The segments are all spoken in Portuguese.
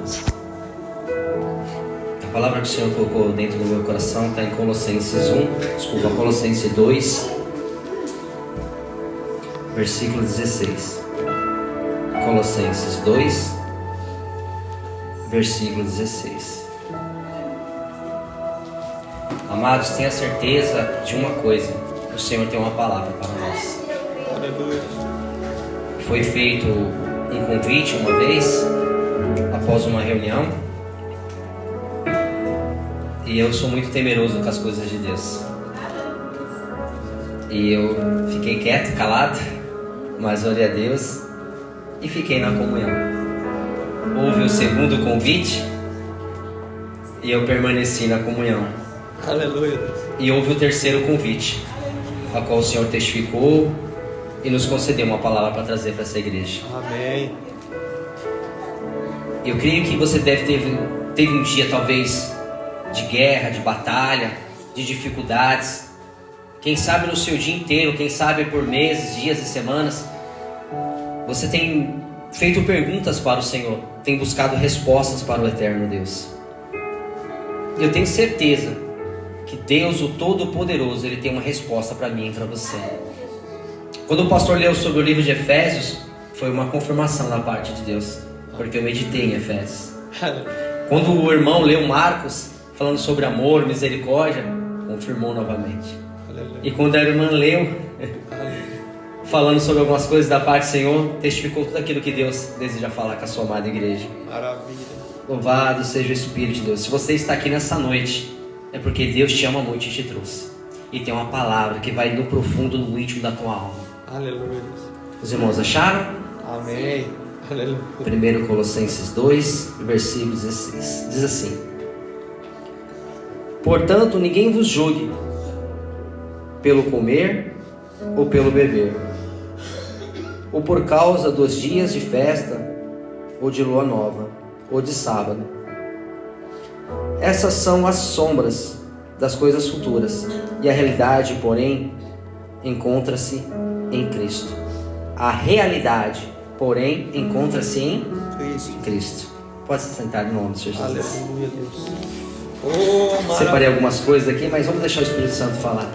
irmãos. A palavra que o Senhor colocou dentro do meu coração está em Colossenses 2, versículo 16. Colossenses 2, versículo 16. Amados, tenha certeza de uma coisa: o Senhor tem uma palavra para nós. Aleluia. Foi feito um convite uma vez, após uma reunião, e eu sou muito temeroso com as coisas de Deus. E eu fiquei quieto, calado, mas orei a Deus e fiquei na comunhão. Houve o segundo convite e eu permaneci na comunhão. Aleluia. E houve o terceiro convite, a qual o Senhor testificou e nos concedeu uma palavra para trazer para essa igreja. Amém. Eu creio que você teve um dia talvez de guerra, de batalha, de dificuldades. Quem sabe no seu dia inteiro, quem sabe por meses, dias e semanas, você tem feito perguntas para o Senhor, tem buscado respostas para o eterno Deus. Eu tenho certeza que Deus, o Todo-Poderoso, Ele tem uma resposta para mim e para você. Quando o pastor leu sobre o livro de Efésios, foi uma confirmação da parte de Deus, porque eu meditei em Efésios. Quando o irmão leu Marcos, falando sobre amor, misericórdia, confirmou novamente. E quando a irmã leu, falando sobre algumas coisas da parte do Senhor, testificou tudo aquilo que Deus deseja falar com a sua amada igreja. Maravilha. Louvado seja o Espírito de Deus. Se você está aqui nessa noite, é porque Deus te ama muito e te trouxe. E tem uma palavra que vai no profundo, no íntimo da tua alma. Aleluia. Os irmãos acharam? Amém. Aleluia. 1 Colossenses 2, versículo 16. Diz assim: portanto, ninguém vos julgue pelo comer ou pelo beber, ou por causa dos dias de festa, ou de lua nova, ou de sábado. Essas são as sombras das coisas futuras, e a realidade, porém, encontra-se em Cristo. A realidade, porém, encontra-se em Cristo. Pode se sentar em nome de Jesus. Aleluia, Deus. Oh, separei algumas coisas aqui, mas vamos deixar o Espírito Santo falar.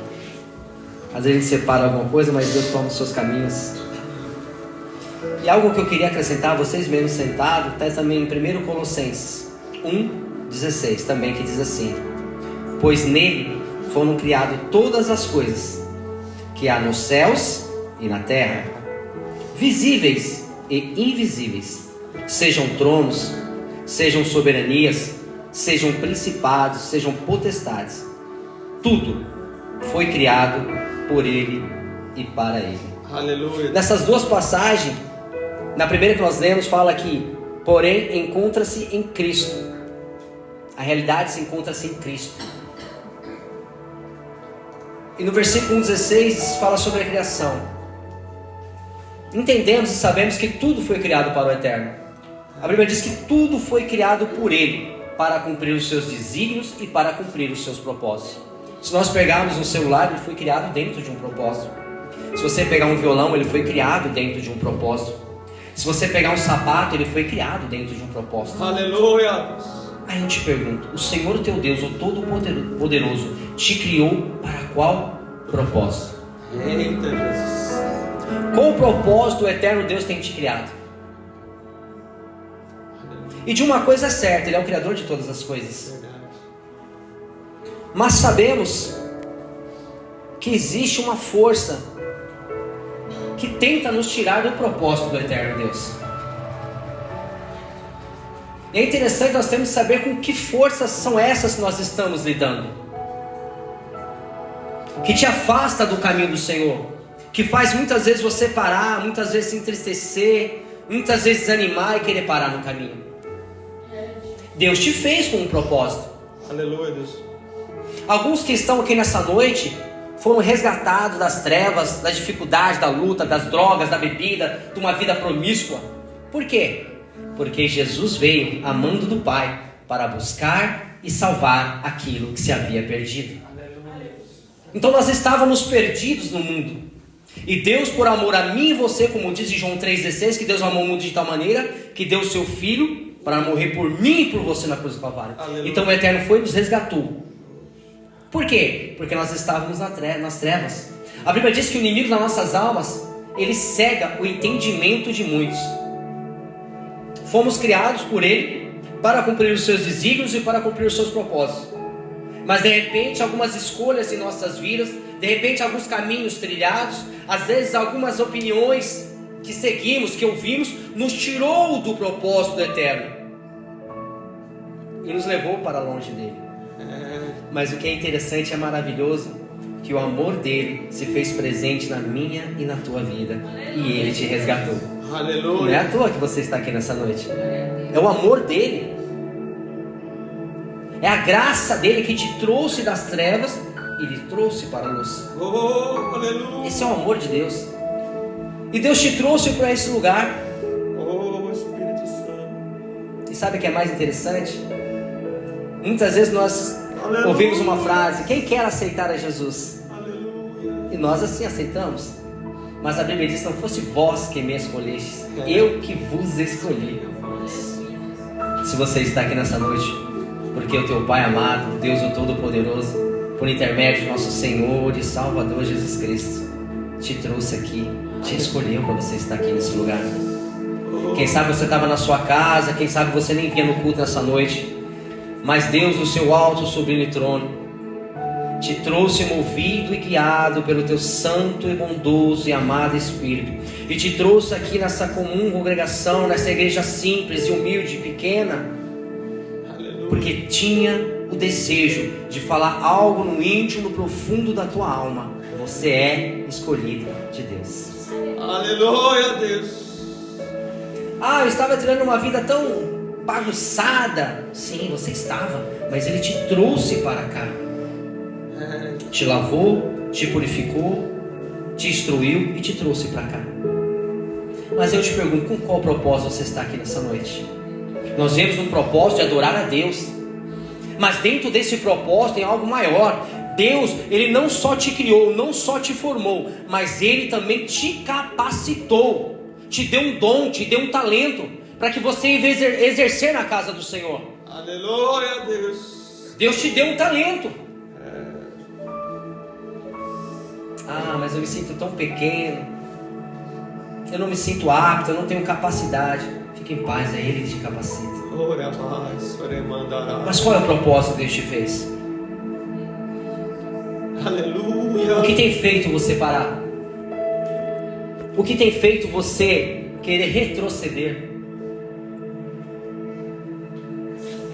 Às vezes a gente separa alguma coisa, mas Deus toma os seus caminhos. E algo que eu queria acrescentar, vocês mesmos sentados, está também em 1 Colossenses 1,16 também, que diz assim: pois nele foram criadas todas as coisas que há nos céus e na terra, visíveis e invisíveis, sejam tronos, sejam soberanias, sejam principados, sejam potestades. Tudo foi criado por Ele e para Ele. Aleluia. Nessas duas passagens, na primeira que nós lemos, fala que, porém, encontra-se em Cristo. A realidade se encontra-se em Cristo. E no versículo 16 fala sobre a criação. Entendemos e sabemos que tudo foi criado para o Eterno. A Bíblia diz que tudo foi criado por Ele, para cumprir os seus desígnios e para cumprir os seus propósitos. Se nós pegarmos um celular, ele foi criado dentro de um propósito. Se você pegar um violão, ele foi criado dentro de um propósito. Se você pegar um sapato, ele foi criado dentro de um propósito. Aleluia. Aí eu te pergunto: o Senhor teu Deus, o Todo-Poderoso, te criou para qual propósito? Eita, Jesus. Qual o propósito o eterno Deus tem te criado? E de uma coisa é certa, Ele é o Criador de todas as coisas. Mas sabemos que existe uma força que tenta nos tirar do propósito do eterno Deus. E é interessante, nós temos que saber com que forças são essas que nós estamos lidando, que te afasta do caminho do Senhor, que faz muitas vezes você parar, muitas vezes se entristecer, muitas vezes desanimar e querer parar no caminho. Deus te fez com um propósito. Aleluia, Deus. Alguns que estão aqui nessa noite foram resgatados das trevas, da dificuldade, da luta, das drogas, da bebida, de uma vida promíscua. Por quê? Porque Jesus veio amando do Pai para buscar e salvar aquilo que se havia perdido. Então nós estávamos perdidos no mundo, e Deus, por amor a mim e você, como diz em João 3,16, que Deus amou o mundo de tal maneira que deu o seu Filho para morrer por mim e por você na cruz do Calvário. Aleluia. Então o Eterno foi e nos resgatou. Por quê? Porque nós estávamos nas trevas. A Bíblia diz que o inimigo das nossas almas, ele cega o entendimento de muitos. Fomos criados por ele para cumprir os seus desígnios e para cumprir os seus propósitos. Mas de repente algumas escolhas em nossas vidas, de repente alguns caminhos trilhados, às vezes algumas opiniões que seguimos, que ouvimos, nos tirou do propósito do Eterno e nos levou para longe dele. Mas o que é interessante, é maravilhoso, que o amor dele se fez presente na minha e na tua vida, e ele te resgatou. Aleluia. Não é à toa que você está aqui nessa noite. É o amor dele, é a graça dele que te trouxe das trevas e lhe trouxe para a luz. Oh, aleluia. Esse é o amor de Deus. E Deus te trouxe para esse lugar. Oh, Espírito Santo. E sabe o que é mais interessante? Muitas vezes nós Aleluia. ouvimos uma frase: quem quer aceitar a Jesus? Aleluia. E nós assim aceitamos. Mas a Bíblia diz: não fosse vós que me escolhestes, eu que vos escolhi. Se você está aqui nessa noite, porque o teu Pai amado, Deus o Todo-Poderoso, por intermédio de nosso Senhor e Salvador Jesus Cristo, te trouxe aqui, te escolheu para você estar aqui nesse lugar. Quem sabe você estava na sua casa, quem sabe você nem vinha no culto nessa noite, mas Deus, no seu alto sublime trono, te trouxe movido e guiado pelo teu santo e bondoso e amado Espírito, e te trouxe aqui nessa comum congregação, nessa igreja simples e humilde e pequena, porque tinha o desejo de falar algo no íntimo, no profundo da tua alma. Você é escolhido de Deus. Aleluia, Deus. Eu estava tirando uma vida tão bagunçada. Sim, você estava, mas Ele te trouxe para cá, te lavou, te purificou, te instruiu e te trouxe para cá. Mas eu te pergunto, com qual propósito você está aqui nessa noite? Nós vemos um propósito de adorar a Deus, mas dentro desse propósito tem algo maior. Deus, Ele não só te criou, não só te formou, mas Ele também te capacitou, te deu um dom, te deu um talento, para que você exercer na casa do Senhor. Aleluia, Deus. Deus te deu um talento. Mas eu me sinto tão pequeno, eu não me sinto apto, eu não tenho capacidade. Fique em paz, é Ele que te capacita. Mas qual é o propósito que Deus te fez? Aleluia. O que tem feito você parar? O que tem feito você querer retroceder?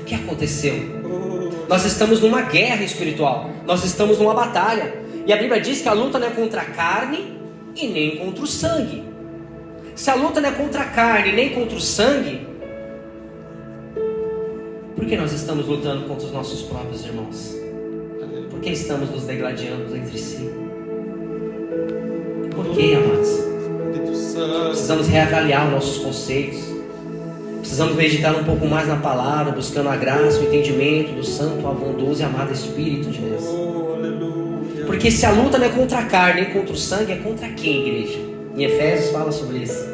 O que aconteceu? Nós estamos numa guerra espiritual, nós estamos numa batalha, e a Bíblia diz que a luta não é contra a carne e nem contra o sangue. Se a luta não é contra a carne nem contra o sangue, por que nós estamos lutando contra os nossos próprios irmãos? Por que estamos nos degladiando entre si? Por que, amados? Precisamos reavaliar os nossos conceitos. Precisamos meditar um pouco mais na palavra, buscando a graça, o entendimento do santo, bondoso e amado Espírito de Deus. Porque se a luta não é contra a carne nem contra o sangue, é contra quem, igreja? Em Efésios fala sobre isso.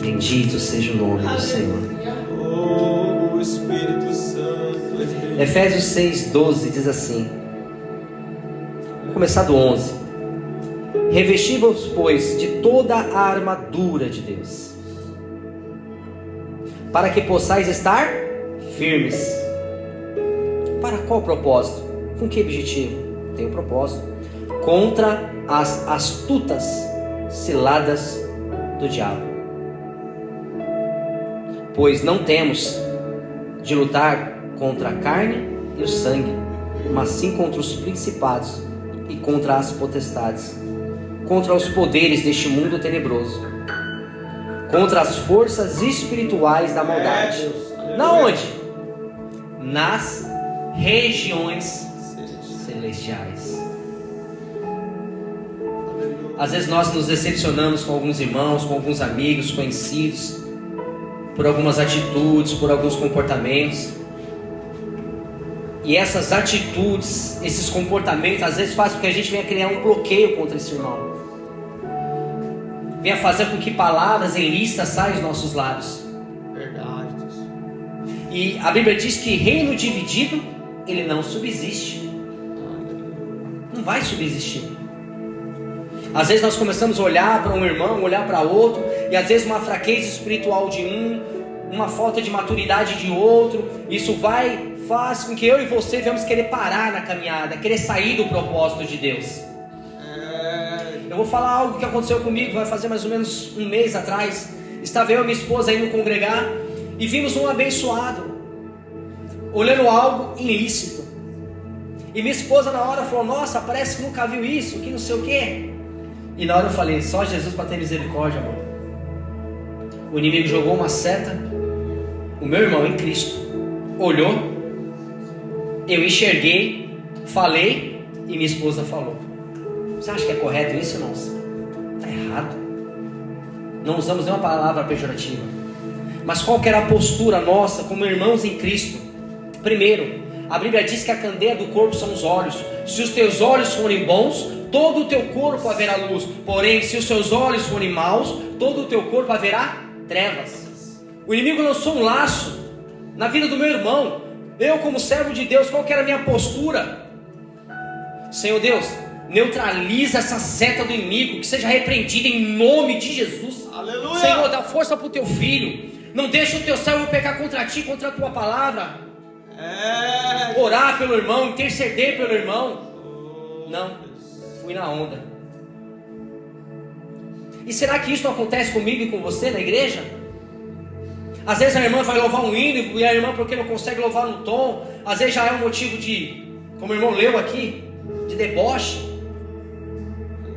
Bendito seja o nome do Senhor. Oh, Espírito Santo. Efésios 6:12 diz assim. Vou começar do 11. Revesti-vos, pois, de toda a armadura de Deus, para que possais estar firmes. Para qual propósito? Com que objetivo? Tem um propósito. Contra as astutas ciladas do diabo. Pois não temos de lutar contra a carne e o sangue, mas sim contra os principados e contra as potestades, contra os poderes deste mundo tenebroso, contra as forças espirituais da maldade. Na onde? Nas regiões celestiais. Às vezes nós nos decepcionamos com alguns irmãos, com alguns amigos, conhecidos, por algumas atitudes, por alguns comportamentos. E essas atitudes, esses comportamentos, às vezes fazem com que a gente venha criar um bloqueio contra esse irmão. Venha fazer com que palavras ilícitas saiam dos nossos lábios. Verdade, Deus. E a Bíblia diz que reino dividido, ele não subsiste. Não vai subsistir. Às vezes nós começamos a olhar para um irmão, olhar para outro, e às vezes uma fraqueza espiritual de um, uma falta de maturidade de outro, isso faz com que eu e você venhamos querer parar na caminhada, querer sair do propósito de Deus. Eu vou falar algo que aconteceu comigo, vai fazer mais ou menos um mês atrás. Estava eu e minha esposa indo congregar e vimos um abençoado olhando algo ilícito. E minha esposa na hora falou: nossa, parece que nunca viu isso, que não sei o que. E na hora eu falei: só Jesus para ter misericórdia, amor. O inimigo jogou uma seta. O meu irmão em Cristo olhou, eu enxerguei, falei e minha esposa falou. Você acha que é correto isso, irmãos? Está errado. Não usamos nenhuma palavra pejorativa. Mas qual que era a postura nossa como irmãos em Cristo? Primeiro, a Bíblia diz que a candeia do corpo são os olhos. Se os teus olhos forem bons, todo o teu corpo haverá luz. Porém, se os seus olhos forem maus, todo o teu corpo haverá trevas. O inimigo lançou um laço na vida do meu irmão. Eu, como servo de Deus, qual que era a minha postura? Senhor Deus, neutraliza essa seta do inimigo, que seja repreendida em nome de Jesus. Aleluia. Senhor, dá força para o teu filho. Não deixa o teu servo pecar contra ti, contra a tua palavra. Orar pelo irmão, interceder pelo irmão. Não, fui na onda. E será que isso não acontece comigo e com você na igreja? Às vezes a irmã vai louvar um hino e a irmã, porque não consegue louvar no tom, às vezes já é um motivo de, como o irmão leu aqui, de deboche,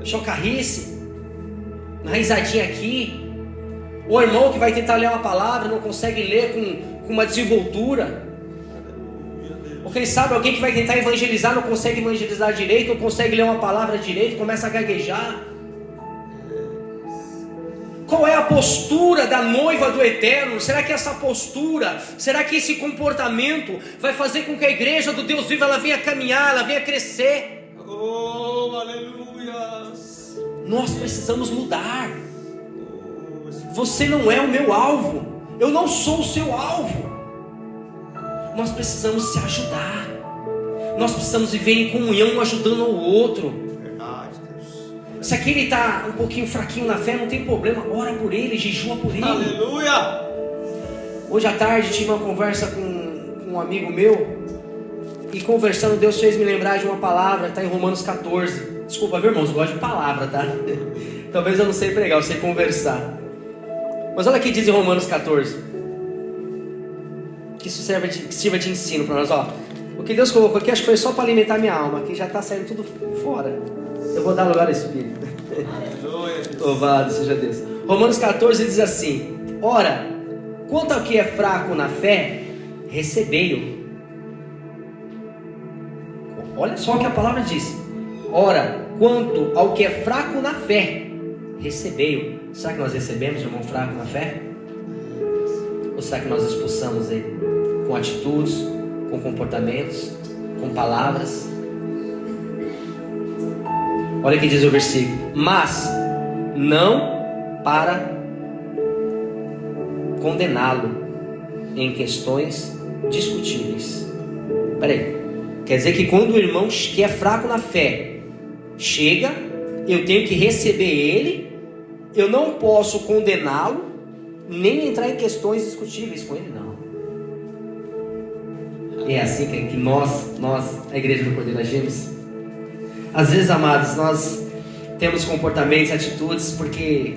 chocarrice, uma risadinha aqui. O irmão que vai tentar ler uma palavra não consegue ler com uma desenvoltura. Ou quem sabe alguém que vai tentar evangelizar não consegue evangelizar direito, não consegue ler uma palavra direito, começa a gaguejar. Qual é a postura da noiva do Eterno? Será que essa postura, será que esse comportamento vai fazer com que a igreja do Deus vivo ela venha caminhar, ela venha crescer? Oh, aleluia! Nós precisamos mudar. Você não é o meu alvo, eu não sou o seu alvo. Nós precisamos se ajudar. Nós precisamos viver em comunhão, um ajudando ao outro. Se aquele está um pouquinho fraquinho na fé, não tem problema, ora por ele, jejua por ele. Aleluia! Hoje à tarde tive uma conversa com um amigo meu, e conversando Deus fez me lembrar de uma palavra, está em Romanos 14. Desculpa, viu, irmãos, eu gosto de palavra, tá? Talvez eu não sei pregar, eu sei conversar. Mas olha o que diz em Romanos 14. Que isso sirva de ensino para nós, ó. O que Deus colocou aqui, acho que foi só para alimentar minha alma, que já está saindo tudo fora. Eu vou dar lugar ao Espírito. Louvado seja Deus. Romanos 14 diz assim: ora, quanto ao que é fraco na fé, recebei-o. Olha só o que a palavra diz. Ora, quanto ao que é fraco na fé, recebei-o. Será que nós recebemos o irmão fraco na fé? Ou será que nós expulsamos ele? Com atitudes, com comportamentos, com palavras? Olha o que diz o versículo: mas não para condená-lo em questões discutíveis. Peraí, quer dizer que quando o irmão que é fraco na fé chega, eu tenho que receber ele, eu não posso condená-lo, nem entrar em questões discutíveis com ele, não. É assim que nós, a igreja do Cordeiro, agimos. Às vezes, amados, nós temos comportamentos, atitudes, porque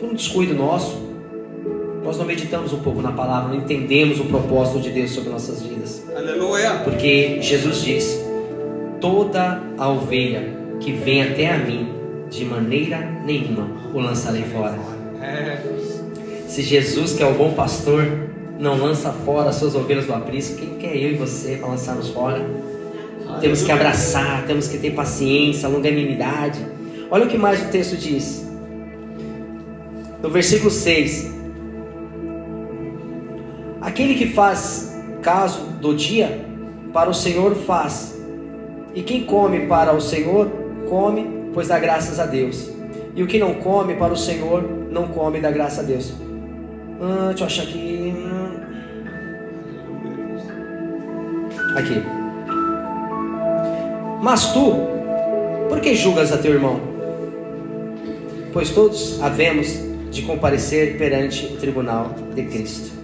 por um descuido nosso, nós não meditamos um pouco na palavra, não entendemos o propósito de Deus sobre nossas vidas. Aleluia! Porque Jesus disse: toda a ovelha que vem até a mim, de maneira nenhuma o lançarei fora. Se Jesus, que é o bom pastor, não lança fora as suas ovelhas do aprisco, quem quer eu e você para lançarmos fora? Temos que abraçar, temos que ter paciência, longanimidade. Olha o que mais o texto diz. No versículo 6: aquele que faz caso do dia para o Senhor faz. E quem come para o Senhor, come, pois dá graças a Deus. E o que não come para o Senhor, não come e dá graças a Deus. Deixa eu achar aqui. Aqui. Mas tu, por que julgas a teu irmão? Pois todos havemos de comparecer perante o tribunal de Cristo.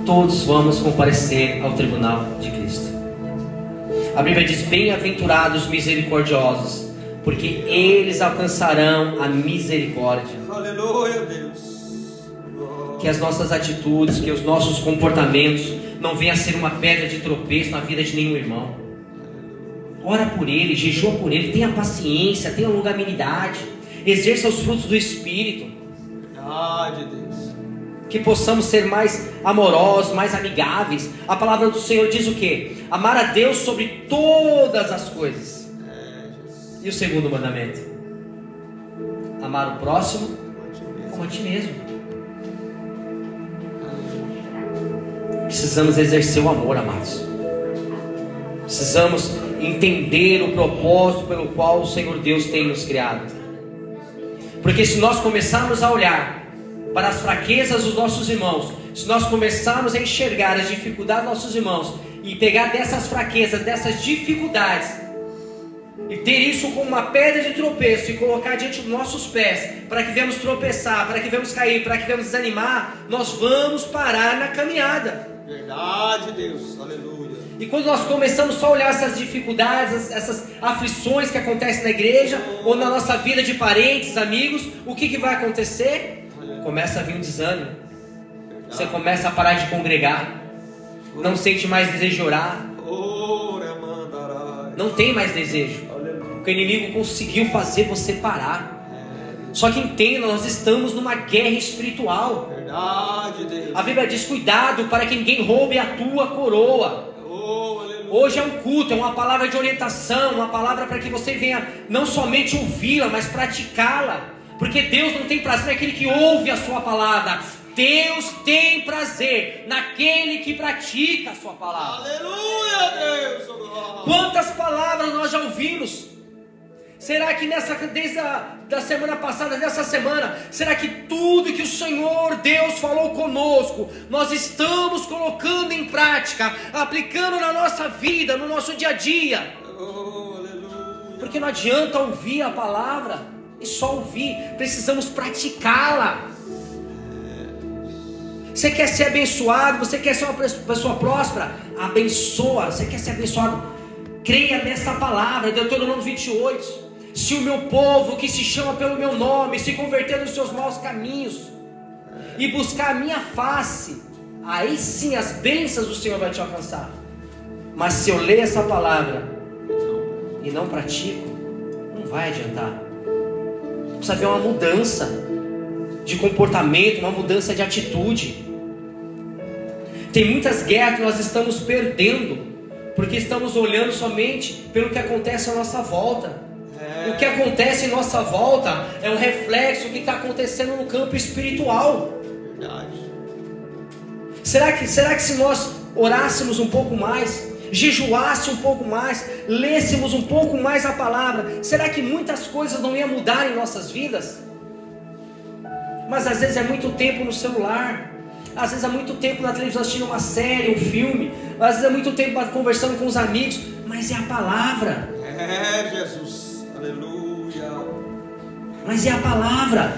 Todos vamos comparecer ao tribunal de Cristo. A Bíblia diz: bem-aventurados misericordiosos, porque eles alcançarão a misericórdia. Aleluia, Deus. Que as nossas atitudes, que os nossos comportamentos não venham a ser uma pedra de tropeço na vida de nenhum irmão. Ora por ele, jejua por ele, tenha paciência, tenha longanimidade, exerça os frutos do Espírito. Verdade, Deus. Que possamos ser mais amorosos, mais amigáveis. A palavra do Senhor diz o quê? Amar a Deus sobre todas as coisas. E o segundo mandamento? Amar o próximo como a ti mesmo. Precisamos exercer o amor, amados. Precisamos entender o propósito pelo qual o Senhor Deus tem nos criado. Porque se nós começarmos a olhar para as fraquezas dos nossos irmãos, se nós começarmos a enxergar as dificuldades dos nossos irmãos e pegar dessas fraquezas, dessas dificuldades e ter isso como uma pedra de tropeço e colocar diante dos nossos pés, para que venhamos tropeçar, para que venhamos cair, para que venhamos desanimar, nós vamos parar na caminhada. Verdade, Deus. Aleluia. E quando nós começamos só a olhar essas dificuldades, essas aflições que acontecem na igreja ou na nossa vida de parentes, amigos, o que vai acontecer? Começa a vir um desânimo. Você começa a parar de congregar, não sente mais desejo de orar, não tem mais desejo, porque o inimigo conseguiu fazer você parar. Só que entenda, nós estamos numa guerra espiritual. Verdade, Deus. A Bíblia diz: cuidado para que ninguém roube a tua coroa. Hoje é um culto, é uma palavra de orientação, uma palavra para que você venha não somente ouvi-la, mas praticá-la. Porque Deus não tem prazer naquele que ouve a sua palavra. Deus tem prazer naquele que pratica a sua palavra. Aleluia, Deus. Quantas palavras nós já ouvimos? Será que desde a semana passada, dessa semana, será que tudo que o Senhor Deus falou conosco, nós estamos colocando em prática, aplicando na nossa vida, no nosso dia a dia? Porque não adianta ouvir a palavra e só ouvir, precisamos praticá-la. Você quer ser abençoado, você quer ser uma pessoa próspera? Abençoa. Você quer ser abençoado? Creia nessa palavra, Deuteronômio 28. Se o meu povo que se chama pelo meu nome se converter dos seus maus caminhos e buscar a minha face, aí sim as bênçãos do Senhor vai te alcançar. Mas se eu ler essa palavra e não pratico, não vai adiantar. Precisa haver uma mudança de comportamento, uma mudança de atitude. Tem muitas guerras que nós estamos perdendo, porque estamos olhando somente pelo que acontece à nossa volta. O que acontece em nossa volta é um reflexo do que está acontecendo no campo espiritual. Verdade. Será que se nós orássemos um pouco mais, jejuássemos um pouco mais, lêssemos um pouco mais a palavra, será que muitas coisas não iam mudar em nossas vidas? Mas às vezes é muito tempo no celular, às vezes é muito tempo na televisão assistindo uma série, um filme, às vezes é muito tempo conversando com os amigos, mas é a palavra. Jesus. Aleluia. Mas é a palavra.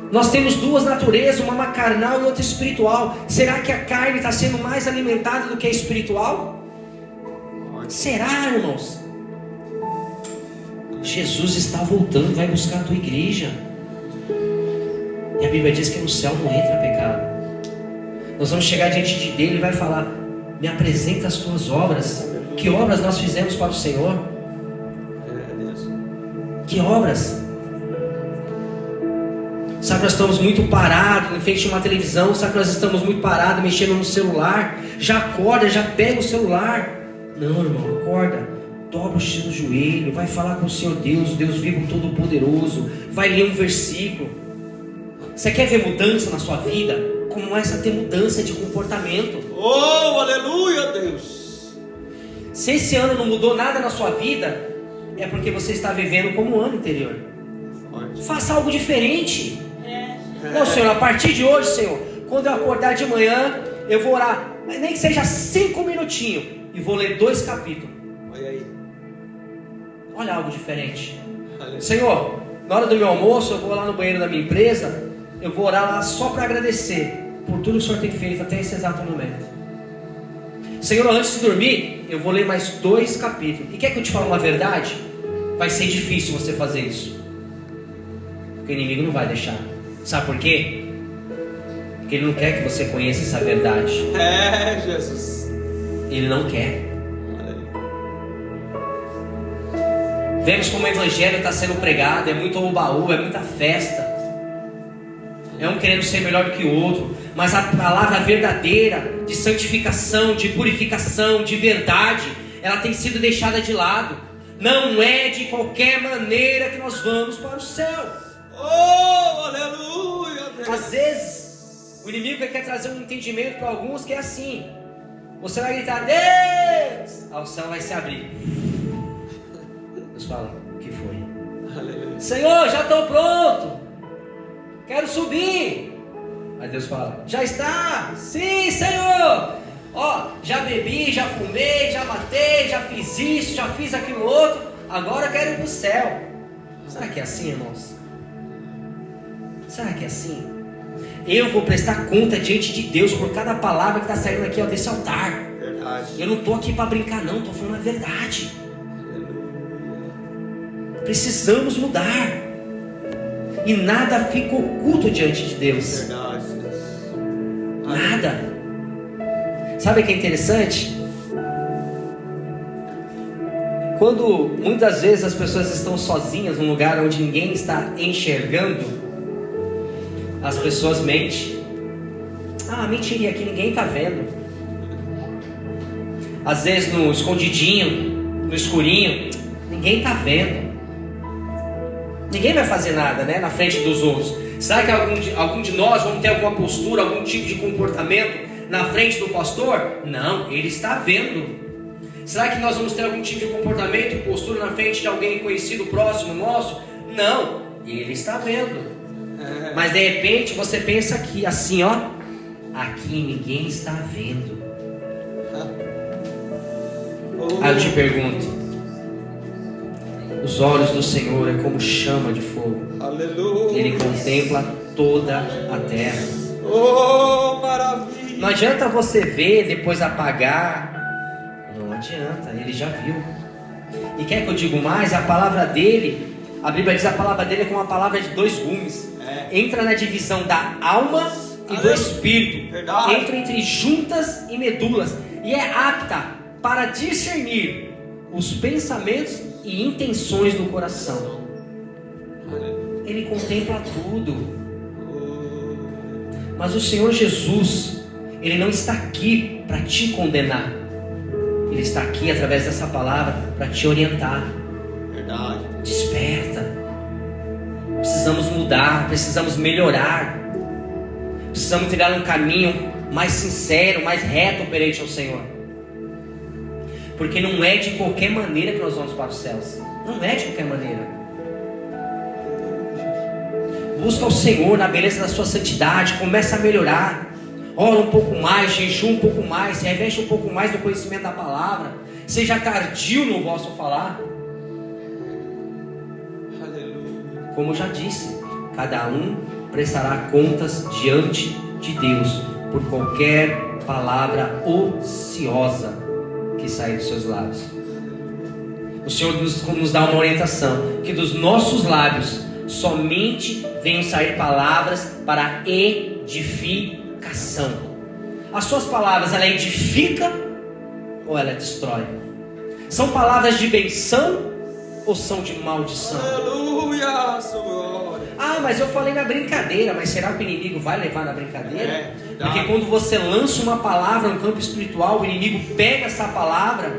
Nós temos duas naturezas, uma carnal e outra espiritual. Será que a carne está sendo mais alimentada do que a espiritual? Será, irmãos? Jesus está voltando, vai buscar a tua igreja. E a Bíblia diz que no céu não entra pecado. Nós vamos chegar diante dele e vai falar: me apresenta as tuas obras. Que obras nós fizemos para o Senhor? Que obras? Sabe que nós estamos muito parados em frente a uma televisão? Sabe que nós estamos muito parados mexendo no celular? Já acorda, já pega o celular. Não, irmão, acorda. dobra o seu joelho, vai falar com o Senhor Deus, Deus vivo todo-poderoso, vai ler um versículo. Você quer ver mudança na sua vida? Começa a ter mudança de comportamento. Oh, aleluia, Deus. Se esse ano não mudou nada na sua vida, é porque você está vivendo como o ano anterior. Faça algo diferente. Não, Senhor, a partir de hoje, Senhor, quando eu acordar de manhã, eu vou orar, mas nem que seja 5 minutinhos, e vou ler 2 capítulos. Olha aí. Olha algo diferente. Aleluia. Senhor, na hora do meu almoço, eu vou lá no banheiro da minha empresa, eu vou orar lá só para agradecer por tudo que o Senhor tem feito até esse exato momento. Senhor, antes de dormir, eu vou ler mais 2 capítulos. E quer que eu te fale uma verdade? Vai ser difícil você fazer isso, porque o inimigo não vai deixar. Sabe por quê? Porque ele não quer que você conheça essa verdade. É, Jesus. Ele não quer. Aleluia. Vemos como o evangelho está sendo pregado, é muito oba-oba, é muita festa, é um querendo ser melhor do que o outro, mas a palavra verdadeira de santificação, de purificação, de verdade, ela tem sido deixada de lado. Não é de qualquer maneira que nós vamos para o céu. Oh, aleluia, Deus. Às vezes o inimigo quer trazer um entendimento para alguns que é assim: você vai gritar Deus, aí o céu vai se abrir. Deus fala: o que foi? Aleluia. Senhor, já estou pronto, quero subir. Aí Deus fala: já está? Sim, Senhor. Ó, já bebi, já fumei, já matei, já fiz isso, já fiz aquilo outro, agora eu quero ir para o céu. Será que é assim, irmãos? Será que é assim? Eu vou prestar conta diante de Deus por cada palavra que está saindo aqui, ó, desse altar. Verdade. Eu não estou aqui para brincar não, estou falando a verdade. Aleluia. Precisamos mudar. E nada fica oculto diante de Deus. Verdade, Deus. Nada. Sabe o que é interessante? Quando muitas vezes as pessoas estão sozinhas num lugar onde ninguém está enxergando, as pessoas mentem. Ah, mentiria que ninguém está vendo. Às vezes no escondidinho, no escurinho, ninguém está vendo. Ninguém vai fazer nada, né, na frente dos outros. Será que algum de nós vamos ter alguma postura, algum tipo de comportamento na frente do pastor? Não, ele está vendo. Será que nós vamos ter algum tipo de comportamento e postura na frente de alguém conhecido, próximo nosso? Não, ele está vendo. Mas de repente você pensa aqui, assim, ó, aqui ninguém está vendo. Aí eu te pergunto: os olhos do Senhor é como chama de fogo. Aleluia. Ele contempla toda a terra. Oh, maravilha. Não adianta você ver, depois apagar. Não adianta, ele já viu. E quer que eu diga mais? A palavra dele, a Bíblia diz, a palavra dele é como uma palavra de 2 gumes. Entra na divisão da alma e do espírito. Verdade. Entra entre juntas e medulas. E é apta para discernir os pensamentos e intenções do coração. Ele contempla tudo. Mas o Senhor Jesus, Ele não está aqui para te condenar. Ele está aqui através dessa palavra para te orientar. Verdade. Desperta. Precisamos mudar, precisamos melhorar. Precisamos trilhar um caminho mais sincero, mais reto perante ao Senhor. Porque não é de qualquer maneira que nós vamos para os céus. Não é de qualquer maneira. Busca o Senhor na beleza da sua santidade. Começa a melhorar. Ora um pouco mais, jejum um pouco mais, se reveste um pouco mais do conhecimento da palavra. Seja tardio no vosso falar. Aleluia. Como eu já disse, cada um prestará contas diante de Deus por qualquer palavra ociosa que sair dos seus lábios. O Senhor nos dá uma orientação, que dos nossos lábios somente venham sair palavras para edificação. As suas palavras, ela edifica ou ela destrói? São palavras de benção ou são de maldição? Aleluia, Senhor. Ah, mas eu falei na brincadeira. Mas será que o inimigo vai levar na brincadeira? Tá. Porque quando você lança uma palavra no campo espiritual, o inimigo pega essa palavra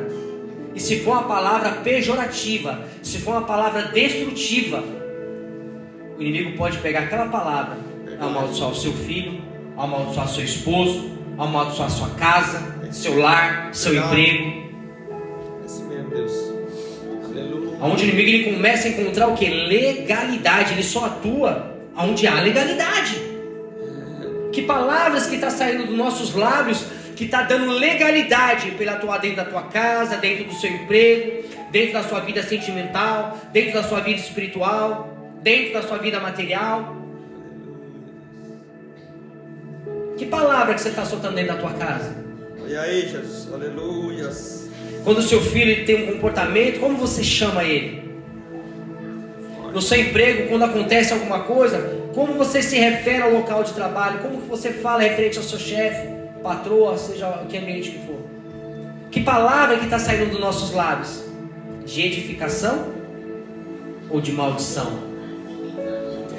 E se for uma palavra pejorativa, se for uma palavra destrutiva, o inimigo pode pegar aquela palavra, amaldiçoar o seu filho, amaldiçoar seu esposo, amaldiçoar sua casa, seu lar, seu emprego. É assim mesmo, Deus. Aleluia. Onde o inimigo ele começa a encontrar o que? Legalidade. Ele só atua onde há legalidade. Que palavras que está saindo dos nossos lábios, que está dando legalidade para ele atuar dentro da tua casa, dentro do seu emprego, dentro da sua vida sentimental, dentro da sua vida espiritual, dentro da sua vida material. Que palavra que você está soltando dentro da tua casa? Olha aí, Jesus. Aleluia. Quando o seu filho ele tem um comportamento, como você chama ele? No seu emprego, quando acontece alguma coisa, como você se refere ao local de trabalho? Como que você fala referente ao seu chefe, patroa, seja o que ambiente que for? Que palavra que está saindo dos nossos lábios? De edificação ou de maldição?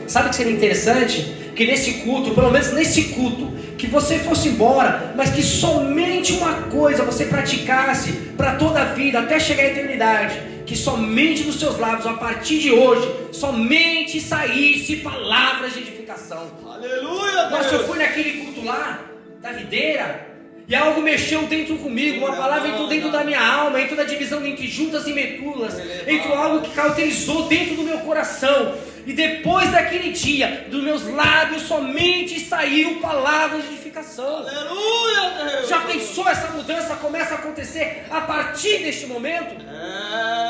Sabe o que seria interessante? Que nesse culto, pelo menos nesse culto, que você fosse embora, mas que somente uma coisa você praticasse para toda a vida, até chegar à eternidade, que somente dos seus lábios, a partir de hoje, somente saísse palavras de edificação. Aleluia, Deus. Nossa, eu fui naquele culto lá, da videira, e algo mexeu dentro comigo, uma palavra entrou dentro da minha alma, entrou na divisão entre juntas e medulas, entrou algo que cauterizou dentro do meu coração. E depois daquele dia, dos meus lábios somente saiu palavras de edificação. Aleluia, Deus. Já pensou essa mudança começa a acontecer a partir deste momento?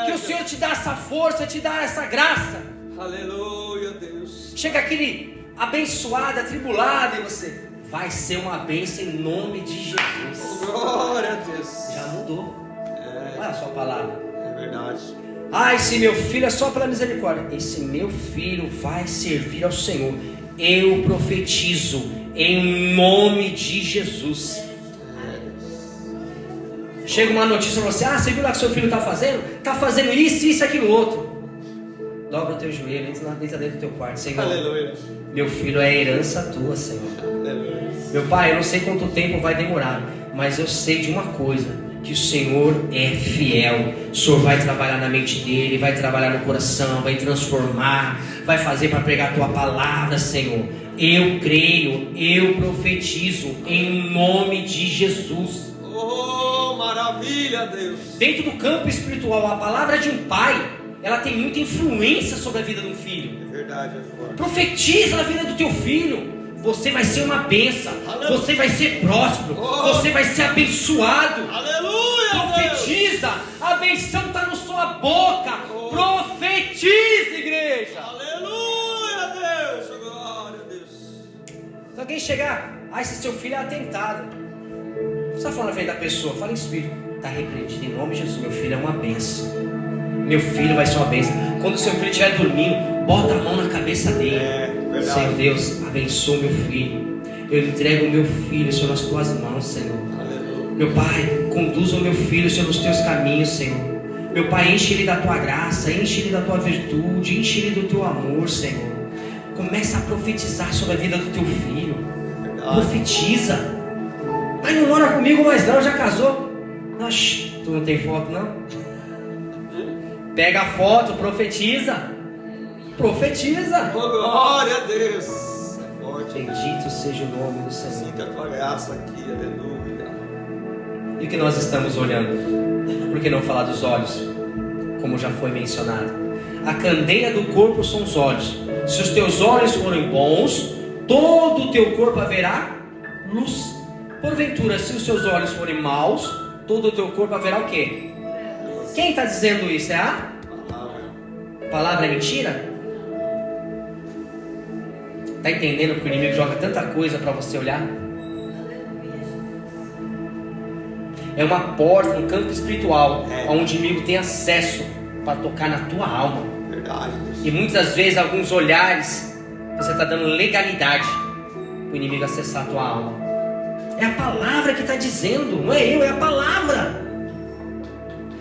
Que o Senhor te dá essa força, te dá essa graça. Aleluia, Deus. Chega aquele abençoado, atribulado, e você vai ser uma bênção em nome de Jesus. Glória a Deus. Já mudou. Olha a sua palavra. É verdade. Ah, esse meu filho é só pela misericórdia. Esse meu filho vai servir ao Senhor. Eu profetizo em nome de Jesus. Chega uma notícia para você: ah, você viu lá que seu filho está fazendo? Está fazendo isso, aquilo, outro. Dobra o teu joelho, entra dentro do teu quarto. Senhor, Aleluia. meu filho é herança tua, Senhor. Aleluia. Meu pai, eu não sei quanto tempo vai demorar, mas eu sei de uma coisa: que o Senhor é fiel. O Senhor vai trabalhar na mente dele, vai trabalhar no coração, vai transformar, vai fazer para pregar a tua palavra, Senhor. Eu creio, eu profetizo em nome de Jesus. Oh, maravilha, Deus. Dentro do campo espiritual, a palavra de um pai, ela tem muita influência sobre a vida de um filho. É verdade, é forte. Profetiza na vida do teu filho. Você vai ser uma bênção. Você vai ser próspero. Você vai ser abençoado. Aleluia, Profetiza. A benção está na sua boca. Profetiza, igreja. Aleluia, Deus. Glória a Deus. Se alguém chegar, esse seu filho é atentado, não precisa falar na frente da pessoa. Fala em espírito. Está repreendido em nome de Jesus. Meu filho é uma bênção. Meu filho vai ser uma bênção. Quando o seu filho estiver dormindo, bota a mão na cabeça dele. Senhor Deus, abençoa meu filho. Eu entrego o meu filho, Senhor, nas tuas mãos, Senhor. Aleluia. Meu Pai, conduza o meu filho, Senhor, nos teus caminhos, Senhor. Meu Pai, enche ele da tua graça, enche ele da tua virtude, enche ele do teu amor, Senhor. Começa a profetizar sobre a vida do teu filho. Profetiza. Mas não ora comigo mais não, já casou. Oxi, tu não tem foto não? Pega a foto, profetiza. Profetiza. Oh, glória a Deus. É forte. Bendito seja o nome do Senhor. Sinta a tua graça aqui, aleluia. E o que nós estamos olhando? Por que não falar dos olhos? Como já foi mencionado, a candeia do corpo são os olhos. Se os teus olhos forem bons, todo o teu corpo haverá luz. Porventura, se os teus olhos forem maus, todo o teu corpo haverá o quê? Quem está dizendo isso? É a palavra? É mentira? Está entendendo que o inimigo joga tanta coisa para você olhar? É uma porta, um campo espiritual, onde o inimigo tem acesso para tocar na tua alma. Verdade. E muitas vezes, alguns olhares, você está dando legalidade para o inimigo acessar a tua alma. É a palavra que está dizendo, não é eu, é a palavra.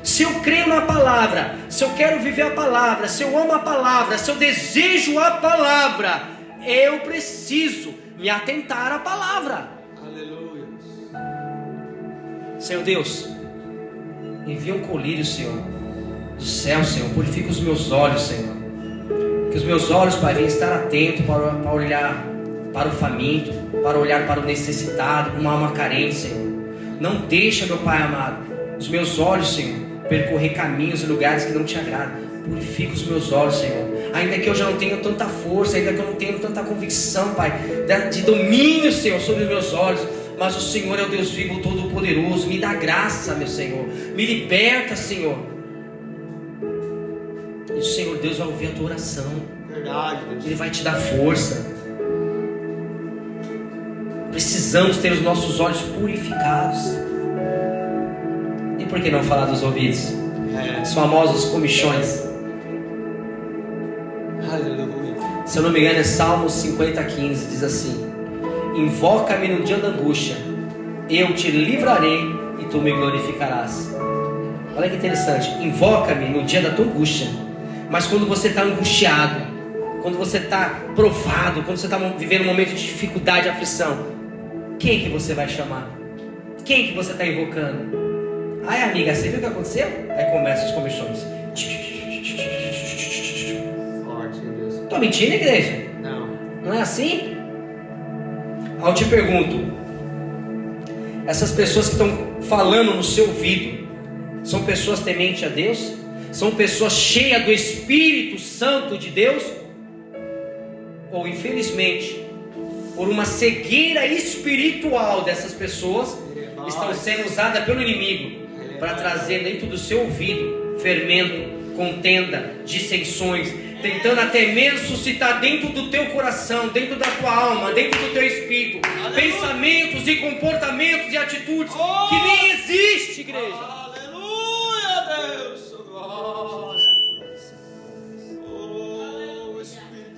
Se eu creio na palavra, se eu quero viver a palavra, se eu amo a palavra, se eu desejo a palavra, eu preciso me atentar à palavra. Aleluia. Senhor Deus, Envia um colírio, Senhor, do céu, Senhor. Purifica os meus olhos, Senhor. Que os meus olhos, Pai, venham estar atentos para olhar para o faminto, para olhar para o necessitado, uma alma carente, Senhor. Não deixa, meu Pai amado, os meus olhos, Senhor, percorrer caminhos e lugares que não te agradam. Purifica os meus olhos, Senhor. Ainda que eu já não tenha tanta força, ainda que eu não tenha tanta convicção, Pai, de domínio, Senhor, sobre os meus olhos, mas o Senhor é o Deus vivo, todo-poderoso. Me dá graça, meu Senhor. Me liberta, Senhor. E o Senhor Deus vai ouvir a tua oração. Verdade, Deus. Ele vai te dar força. Precisamos ter os nossos olhos purificados. E por que não falar dos ouvidos? Os famosos comichões. Aleluia. Se eu não me engano é Salmos 50:15. Diz assim: invoca-me no dia da angústia, eu te livrarei e tu me glorificarás. Olha que interessante. Invoca-me no dia da tua angústia. Mas quando você está angustiado, quando você está provado, quando você está vivendo um momento de dificuldade e aflição, quem que você vai chamar? Quem que você está invocando? Ai, amiga, você viu o que aconteceu? Aí começam os comichões. Forte, Deus. Estou mentindo, igreja? Não. Não é assim? Aí eu te pergunto, essas pessoas que estão falando no seu ouvido, são pessoas tementes a Deus? São pessoas cheias do Espírito Santo de Deus? Ou infelizmente, por uma cegueira espiritual dessas pessoas, estão sendo usadas pelo inimigo para trazer dentro do seu ouvido fermento, contenda, dissensões, tentando até mesmo suscitar dentro do teu coração, dentro da tua alma, dentro do teu espírito, pensamentos e comportamentos e atitudes que nem existe, igreja. Aleluia, Deus.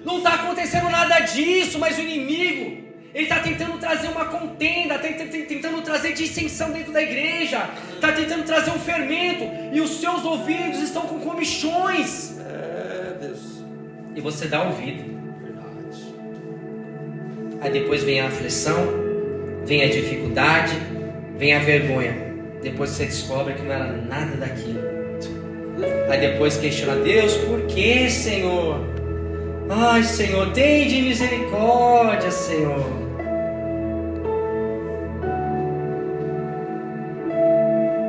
Não está acontecendo nada disso, mas o inimigo, ele está tentando trazer uma contenda, tentando trazer dissensão dentro da igreja, está tentando trazer um fermento, e os seus ouvidos estão com comichões. Deus. E você dá ouvido. Verdade. Aí depois vem a aflição, vem a dificuldade, vem a vergonha. Depois você descobre que não era nada daquilo. Aí depois questiona: Deus, por que, Senhor? Ai, Senhor, tem de misericórdia, Senhor.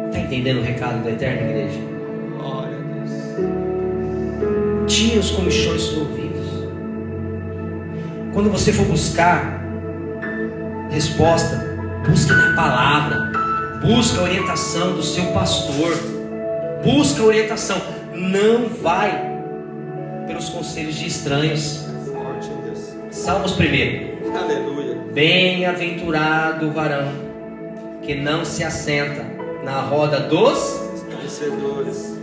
Está entendendo o recado da eterna igreja? Glória a Deus. Tira os comichões dos ouvidos. Quando você for buscar resposta, busque na palavra. Busca a orientação do seu pastor. Busca a orientação. Não vai pelos conselhos de estranhos. Forte, Deus. Salmos 1. Aleluia. Bem-aventurado o varão que não se assenta na roda dos Vencedores.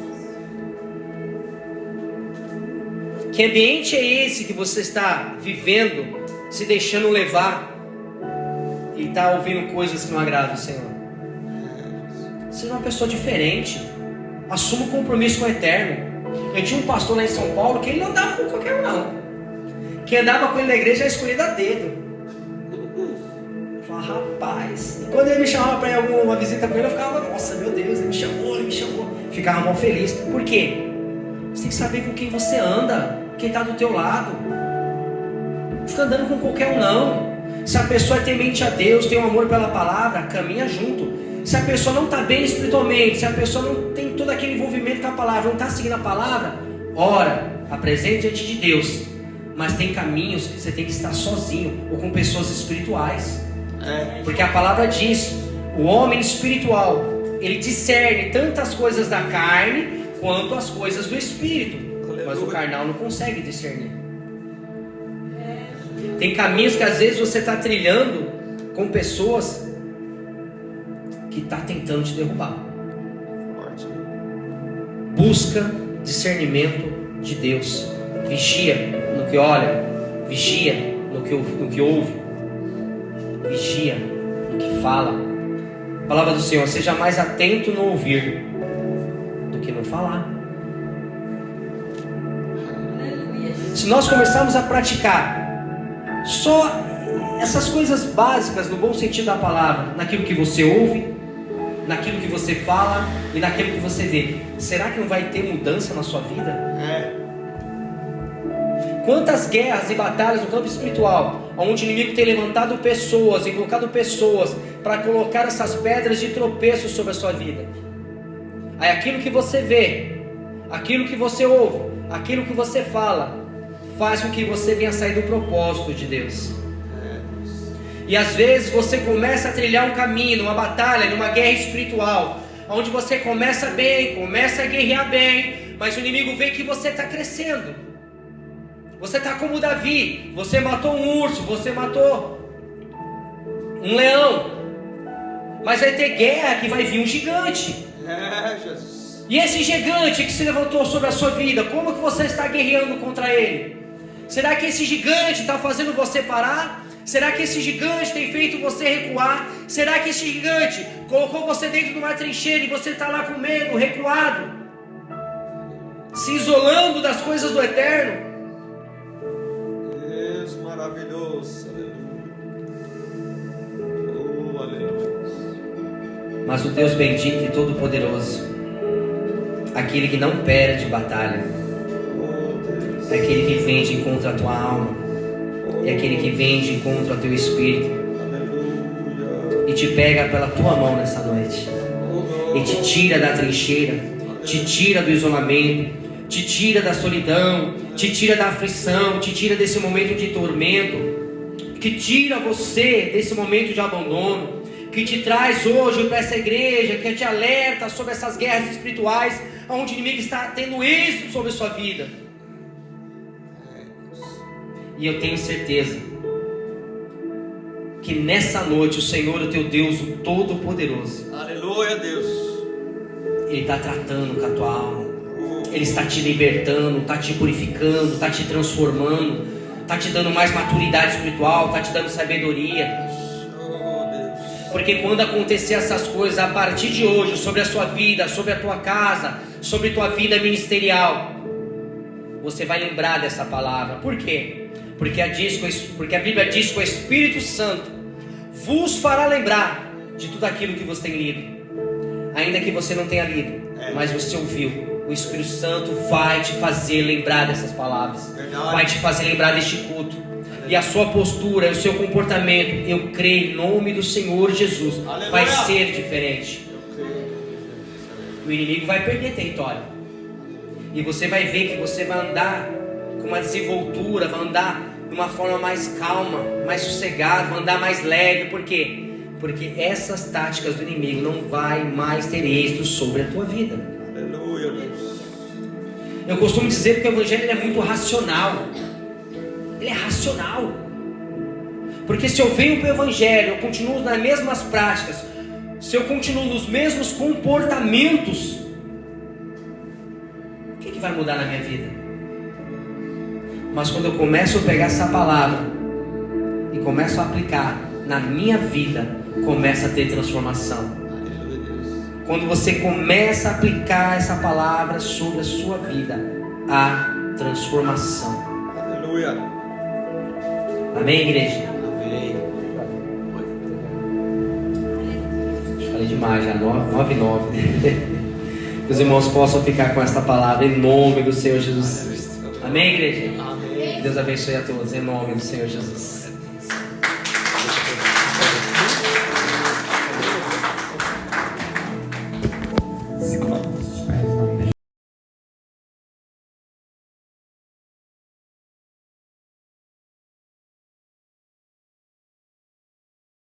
Que ambiente é esse que você está vivendo, se deixando levar e está ouvindo coisas que não agradam o Senhor? Seja uma pessoa diferente. Assuma um compromisso com o eterno. Eu tinha um pastor lá em São Paulo que ele não andava com qualquer um, não. Quem andava com ele na igreja era escolhido a dedo. Eu falava: rapaz. E quando ele me chamava para ir alguma visita com ele, eu ficava: nossa, meu Deus, ele me chamou. Ficava mal feliz. Por quê? Você tem que saber com quem você anda, quem está do teu lado. Não fica andando com qualquer um, não. Se a pessoa é temente a Deus, tem um amor pela palavra, caminha junto. Se a pessoa não está bem espiritualmente, se a pessoa não tem todo aquele envolvimento com a palavra, não está seguindo a palavra, ora, apresente diante de Deus. Mas tem caminhos que você tem que estar sozinho ou com pessoas espirituais. Porque a palavra diz: o homem espiritual, ele discerne tantas coisas da carne quanto as coisas do espírito. Mas o carnal não consegue discernir. Tem caminhos que às vezes você está trilhando com pessoas que está tentando te derrubar. Busca discernimento de Deus. Vigia no que olha, vigia no que ouve, vigia no que fala. A palavra do Senhor: seja mais atento no ouvir do que no falar. Se nós começarmos a praticar só essas coisas básicas, no bom sentido da palavra, naquilo que você ouve, naquilo que você fala e naquilo que você vê. Será que não vai ter mudança na sua vida? Quantas guerras e batalhas no campo espiritual, onde o inimigo tem levantado pessoas e colocado pessoas para colocar essas pedras de tropeço sobre a sua vida. Aí aquilo que você vê, aquilo que você ouve, aquilo que você fala, faz com que você venha sair do propósito de Deus. E às vezes você começa a trilhar um caminho, uma batalha, numa guerra espiritual, onde você começa bem, começa a guerrear bem, mas o inimigo vê que você está crescendo. Você está como Davi, você matou um urso, você matou um leão, mas vai ter guerra que vai vir um gigante. Jesus. E esse gigante que se levantou sobre a sua vida, como que você está guerreando contra ele? Será que esse gigante está fazendo você parar? Será que esse gigante tem feito você recuar? Será que esse gigante colocou você dentro de uma trincheira e você está lá com medo, recuado, se isolando das coisas do eterno? Deus maravilhoso, aleluia. Oh, aleluia. Mas o Deus bendito e todo-poderoso, aquele que não perde batalha, é aquele que vem de encontro à tua alma, é aquele que vem de encontro ao teu espírito, Aleluia. e te pega pela tua mão nessa noite, e te tira da trincheira, te tira do isolamento, te tira da solidão, te tira da aflição, te tira desse momento de tormento, que tira você desse momento de abandono, que te traz hoje para essa igreja, que te alerta sobre essas guerras espirituais, onde o inimigo está tendo êxito sobre a sua vida. E eu tenho certeza que nessa noite o Senhor, o teu Deus, o Todo-Poderoso, Aleluia, Deus. Ele está tratando com a tua alma, Ele está te libertando, está te purificando, está te transformando, está te dando mais maturidade espiritual, está te dando sabedoria. Porque quando acontecer essas coisas a partir de hoje, sobre a sua vida, sobre a tua casa, sobre a tua vida ministerial, você vai lembrar dessa palavra. Por quê? Porque a Bíblia diz que o Espírito Santo vos fará lembrar de tudo aquilo que você tem lido, ainda que você não tenha lido, mas você ouviu. O Espírito Santo vai te fazer lembrar dessas palavras, vai te fazer lembrar deste culto. E a sua postura, o seu comportamento, eu creio em nome do Senhor Jesus, vai ser diferente. O inimigo vai perder território, e você vai ver que você vai andar com uma desenvoltura, vai andar de uma forma mais calma, mais sossegada, vai andar mais leve. Por quê? Porque essas táticas do inimigo não vai mais ter êxito sobre a tua vida. Aleluia, Deus. Eu costumo dizer que o Evangelho ele é muito racional. Ele é racional. Porque se eu venho para o Evangelho, eu continuo nas mesmas práticas, se eu continuo nos mesmos comportamentos, o que vai mudar na minha vida? Mas quando eu começo a pegar essa palavra e começo a aplicar na minha vida, começa a ter transformação. Quando você começa a aplicar essa palavra sobre a sua vida, há transformação. Aleluia. Amém, igreja? Amém. Falei demais já, 9:09. Que os irmãos possam ficar com esta palavra em nome do Senhor Jesus. Amém, igreja? Amém. Deus abençoe a todos em nome do Senhor Jesus.